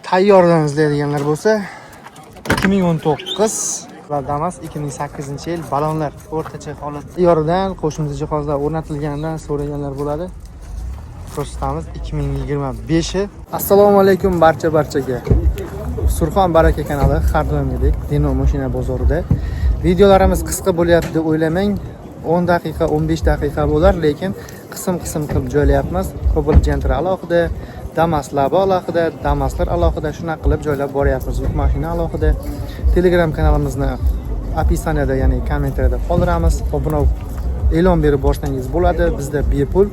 tayyordan izlaydiganlar bo'lsa 2019 Damas 2008-yil balonlar o'rtacha holat tayyordan qo'shimcha jihozlar o'rnatilganidan so'raganlar bo'ladi. Ko'rsatamiz 2025. Assalomu alaykum barchaga. Surxon Baraka kanali har doimgidek Dino mashina bozorida videolarimiz qisqa bo'lyapti o'ylamang. 10 daqiqa, 15 daqiqa bo'lar, lekin qism-qism qilib joylayapmiz. Cobalt Gentra alohida, Damas Labo alohida, Damaslar alohida shunaqa qilib joylab boryapmiz. Yuk mashina alohida. Telegram kanalimizni opisaniyada, ya'ni kommentariyada qoldiramiz. Obuna e'lon berib boshlangiz bo'ladi. Bizda bepul.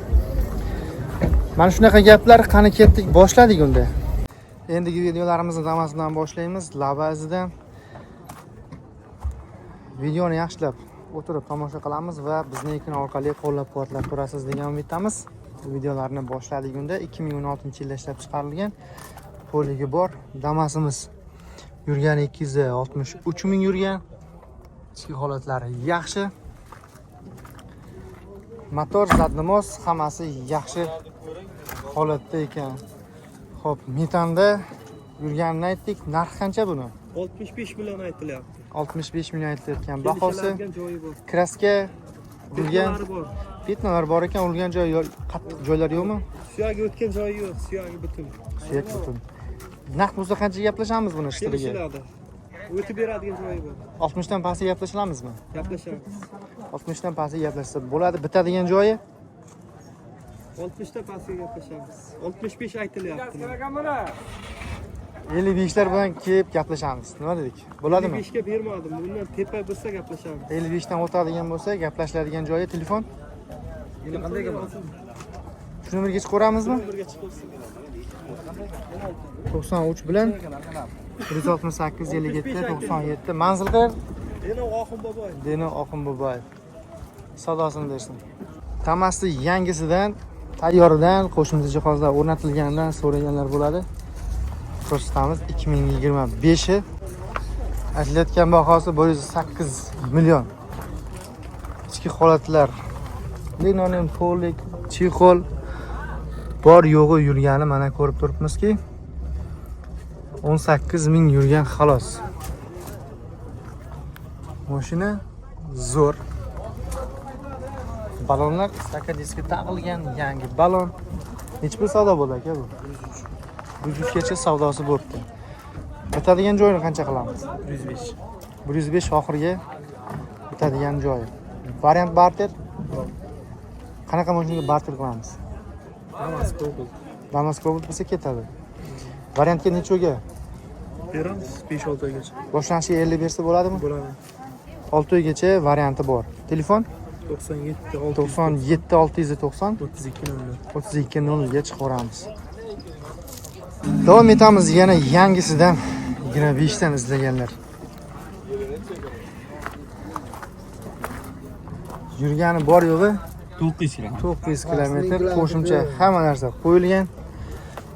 Mana shunaqa gaplar, qani ketdik, boshladik unda. Endigi videolarimizni Damasdan boshlaymiz. Labazidan videoni yaxshilab o'tirib tomosha qilamiz va bizning orqali qo'llab-quvvatlab turasiz degan umiddamiz. Videolarni boshladik unda 2016-yilda ishlab chiqarilgan poligi bor Damasimiz. Yurgani 263 ming yurgan. Ichki holatlari yaxshi. Motor, zadnimos hammasi yaxshi holatda ekan. Xo'p, metanda yurganini aytdik. Narxi qancha buni? 65 million aytilyapti. 65 million aytilayotgan. Bahosi kraska urgan petnalar bor ekan, urgan joy qattiq joylar yo'qmi? Suyagi o'tgan joyi yo'q, suyagi butun. Suyak butun. Naq bo'lsa qancha gaplashamiz buni ishtiriga? O'tib beradigan joyi bor. 60 dan pastga gaplashamizmi? Gaplashamiz. 60 dan pastga gaplashsa bo'ladi. Bitadigan joyi 60 dan pastga gaplashamiz. 65 aytilyapti. 55 lar bilan kelib gaplashamiz. Nima dedik? Bo'ladimi? 55 ga bermadim. Bundan tepa bo'lsa gaplashamiz. 55 dan o'tadigan bo'lsa, gaplashiladigan joyi telefon. Endi qanday gap? Shu nomerga chiqaramizmi? Birga chiqsin. 93 bilan 168 57 97. Manzil qayer? Deno Oxun Boboyev. Deno Oxun Boboyev. Savdosini bersin. Damasni yangisidan, tayyoridan qo'shimcha jihozlar o'rnatilganidan so'raganlar bo'ladi. Ko'rsatamiz 2025. Aytilayotgan bahosi 108 million. Ichki holatlar linoleum polik, chexol bor yo'g'i yurgani mana ko'rib turibmizki 18 ming yurgan xolos. Mashina zo'r. Balonlar staka diski taqilgan, yangi balon. Nech pul savdo bo'ldi aka bu? 100 gacha savdosi bo'libdi. Bitadigan joyini qancha qilamiz? 105. 105 oxirga bitadigan joyi. Variant barter. Qanaqa mashinaga barter qilamiz? Damas Cobalt. Damas Cobalt bo'lsa ketadi. Variantga nechoga? Beramiz 5-6 oygacha. Boshlanishi 50 bersa bo'ladimi? Bo'ladi. 6 oygacha varianti bor. Telefon 97 690 32 00. ga chiqaramiz. Davom etamiz yana yangisidan 25 dan izlaganlar. Yurgani bor yo'g'i 900 km. Qo'shimcha hamma narsa qo'yilgan.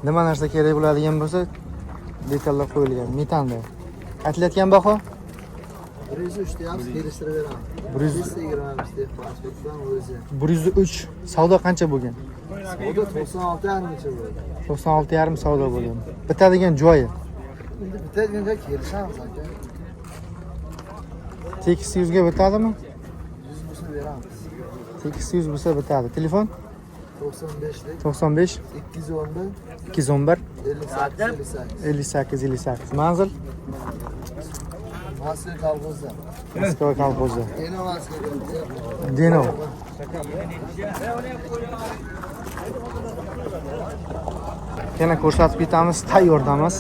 Nima narsa kerak bo'ladigan bo'lsa, detallar qo'yilgan. Metanda. Aytilayotgan baho 103 deyapmiz, kelishtirib beramiz. 103. Savdo qancha bo'lgan? Savdo 96,5 bo'ldi. 96,5 savdo bo'lgan. Bitadigan joyi. Endi bitadigan joy kelishamiz aka. Tekis 100 ga bitadimi? 100 bo'lsa beramiz. Tekis 100 bo'lsa bitadi. Telefon 95lik 95 211 211 58 58. Manzil Moskva kolxozda. Moskva kolxozi. Deno Moskva. Deno. Yana ko'rsatib ketamiz, tayyordamiz.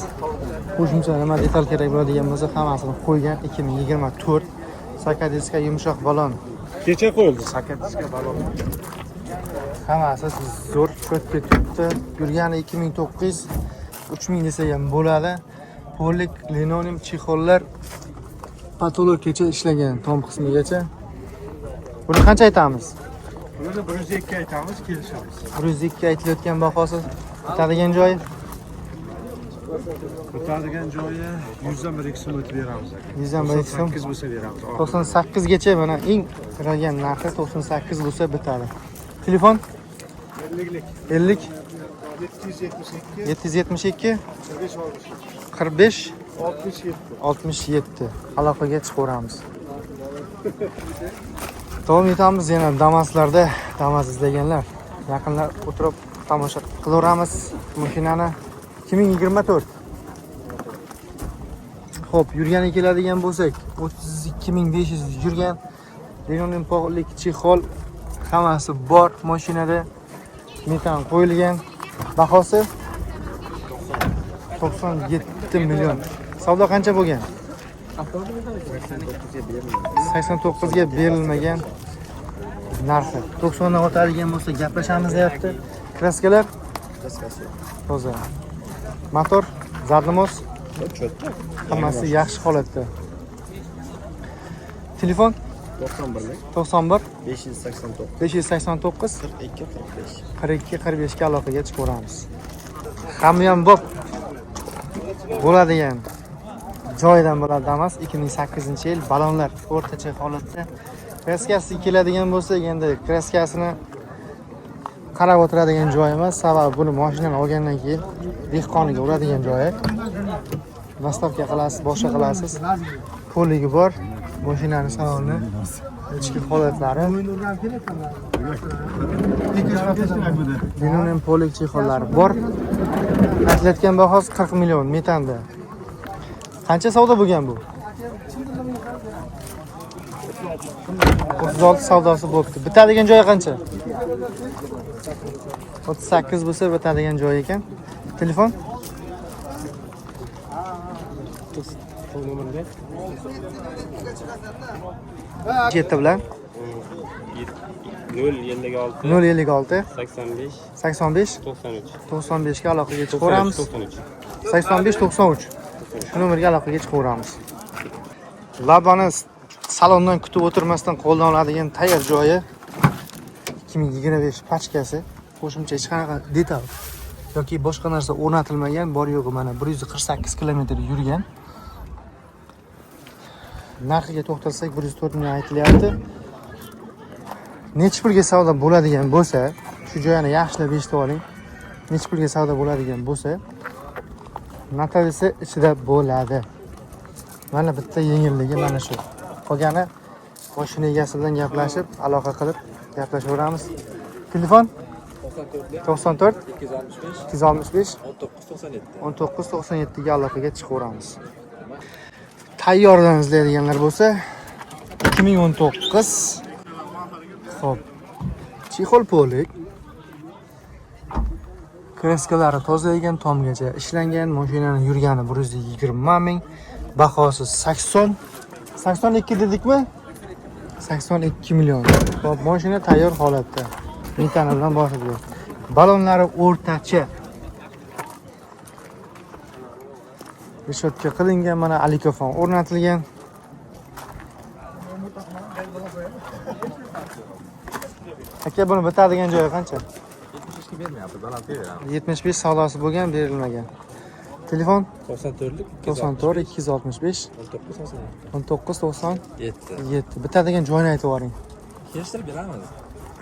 Qo'shimcha nima detal kerak bo'ladigan bo'lsa, hammasini qo'ygan 2024 sakadiska yumshoq balon. Kecha qo'yildi sakadiska balon. Hammasi zo'r ko'p ketibdi. Yurgani 2009 3000 desa ham bo'ladi. Polik, linoleum, chexollar patologgacha ishlagan tom qismigacha. Buni qancha aytamiz? Buni 102 aytamiz, kelishamiz. 102 aytilayotgan bahosi bitadigan joyi? Bitadigan joyi 100 dan 1 so'm o'tib beramiz. 100 dan 1 so'm 8 bo'lsa beramiz. 98 gacha mana eng qiralgan narxi 98 bo'lsa bitadi. Telefon 50lik. 50 772 45 45 67. 67 aloqaga chiqaveramiz. Davom etamiz yana Damaslarda, Damas izlaganlar. Yaqinlar o'tirib tomosha qilaveramiz mashinani 2024. Xo'p, yurgani keladigan bo'lsak, 32500 yurgan. Linoleum pog'lik chexol hammasi bor mashinada. Metan qo'yilgan. Bahosi 97 million. Savdo qancha bo'lgan? 89 ga berilmagan narxi. 90 dan o'tadigan bo'lsa gaplashamiz deyapti. Kraskalar toza. Motor zardo'mos. Hammasi yaxshi holatda. Telefon 91 589 42 45 ga aloqaga chiqaveramiz. Hamyam bob bo'ladigan joydan bo'ladi emas. 2008-yil balonlar o'rtacha holatda. Kraskasi keladigan bo'lsa, endi kraskasini qarab o'tiradigan joy emas, sababi buni mashinani olgandan keyin dehqoniga uradigan joyi. Nastavka qilasiz, boshqa qilasiz. Poligi bor. Mashinani saloni, ichki holatlari. Linoleum polig chexollari bor. Aytilayotgan bahosi 40 million metanda. Qancha savdo bo'lgan bu? 36 savdosi bo'libdi. Bitadigan joyi qancha? 38 bo'lsa bitadigan joy ekan. Telefon? Jetta bilan 056 85 95 ga aloqaga chiqaveramiz. 85 93. Shu nomerga aloqaga chiqaveramiz. Labani salondan kutib o'tirmasdan qo'ldan oladigan tayyor joyi 2025 pachkasi. Qo'shimcha hech qanaqa detal yoki boshqa narsa o'rnatilmagan, bor yo'g'i mana 148 km yurgan. Narxiga to'xtalsak 104 million aytilyapti. Necha pulga savdo bo'ladigan bo'lsa, shu joyini yaxshilab eshitib oling. Necha pulga savdo bo'ladigan bo'lsa, notavisi ichida bo'ladi. Mana bitta yengilligi mana shu. Qolgani mashina egasi bilan gaplashib, aloqa qilib gaplashaveramiz. Telefon 94 265 1997 ga aloqaga chiqaveramiz. Tayyordan izlaydiganlar bo'lsa 2019. Xo'p. Chexol polik. Kraskalari toza ekan, tomgacha ishlangan, mashinaning yurgani 120 ming, bahosi 82 dedikmi? 82 million. Xo'p, mashina tayyor holatda. Metani bilan boshida. Balonlari o'rtacha. Reshotka qilingan, mana alikofon o'rnatilgan. Aka, buni bitadigan joyi qancha? 75 ga bermayapti, baland beraveramiz. 75 savdosi bo'lgan, berilmagan. Telefon 94 265 19 97. 7. Bitadigan joyini aytib yuboring. Kelishtirib beramiz.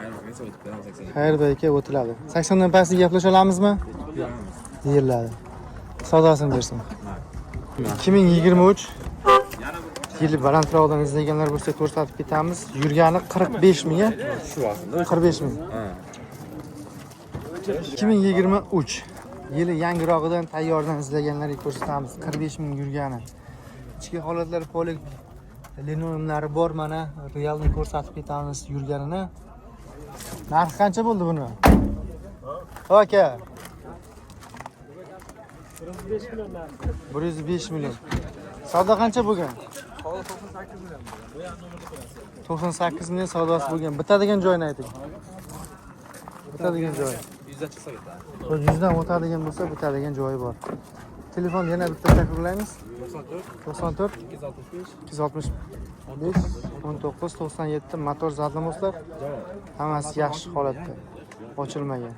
Ayroqgacha o'tib beramiz 80. Xayr aka, o'tiladi. 80 dan pastga gaplasha olamizmi? Beramiz. Deyiladi. Savdosini bersin. 2023 yili balandroqdan izlaganlar bo'lsa ko'rsatib ketamiz. Yurgani 45 mingga. Shu vaqtda 45 ming. Ha. 2023 yili yangirog'idan tayyordan izlaganlarga ko'rsatamiz. 45 ming yurgani. Ichki holatlar polik linoleumlari bor, mana realni ko'rsatib ketamiz yurganini. Narxi qancha bo'ldi buni? Aka. 105 million. Savdo qancha bo'lgan? 98 million savdosi bo'lgan. Bitadigan joyini ayting. Bitadigan joyi. 100 chiqsa ketadi. 100 dan o'tadigan bo'lsa bitadigan joyi bor. Telefon yana bitta takrorlaymiz. 94 265 19 97 motor zadnomoslar. Hammasi yaxshi holatda. Ochilmagan.